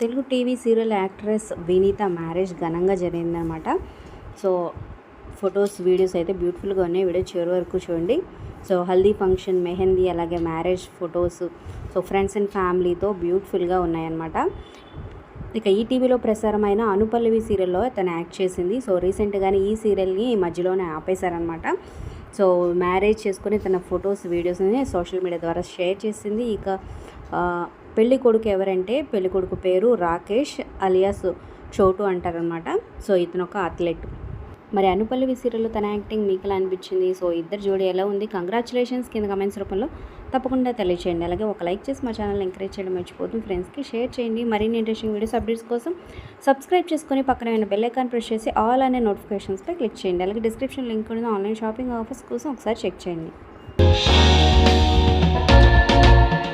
Telugu TV serial actress Vineetha marriage ఘనంగా జరిగిందనమాట. So photos, videos అయితే బ్యూటిఫుల్గా ఉన్నాయి. వీడియో చివరి వరకు చూడండి. సో హల్దీ ఫంక్షన్, మెహందీ, అలాగే marriage photos, so friends and ఫ్యామిలీతో బ్యూటిఫుల్గా ఉన్నాయన్నమాట. ఇక ఈటీవీలో ప్రసారమైన అనుపల్లవి సీరియల్లో తను యాక్ట్ చేసింది. సో రీసెంట్గానే ఈ సీరియల్ని మధ్యలోనే ఆపేశారనమాట. సో మ్యారేజ్ చేసుకుని తన ఫొటోస్, వీడియోస్ని సోషల్ మీడియా ద్వారా షేర్ చేసింది. ఇక పెళ్లి కొడుకు ఎవరంటే, పెళ్లి కొడుకు పేరు రాకేష్ అలియాస్ చోటు అంటారనమాట. సో ఇతను ఒక అథ్లెట్. మరి అనుపల్లవి సీరియల్లో తన యాక్టింగ్ మీకు ఎలా అనిపించింది? సో ఇద్దరు జోడి ఎలా ఉంది? కంగ్రాచులేషన్స్ కింద కమెంట్స్ రూపంలో తప్పకుండా తెలియచేయండి. అలాగే ఒక లైక్ చేసి మా ఛానల్ ఎంకరేజ్ చేయడం మర్చిపోతుంది. ఫ్రెండ్స్కి షేర్ చేయండి. మరిన్ని ఇంట్రెస్టింగ్ వీడియోస్, అప్డేట్స్ కోసం సబ్స్క్రైబ్ చేసుకొని పక్కన ఉన్న బెల్ ఐకాన్ ప్రెస్ చేసి ఆల్ అనే నోటిఫికేషన్స్పై క్లిక్ చేయండి. అలాగే డిస్క్రిప్షన్ లింక్ ఉంది. ఆన్లైన్ షాపింగ్ ఆఫర్స్ కోసం ఒకసారి చెక్ చేయండి.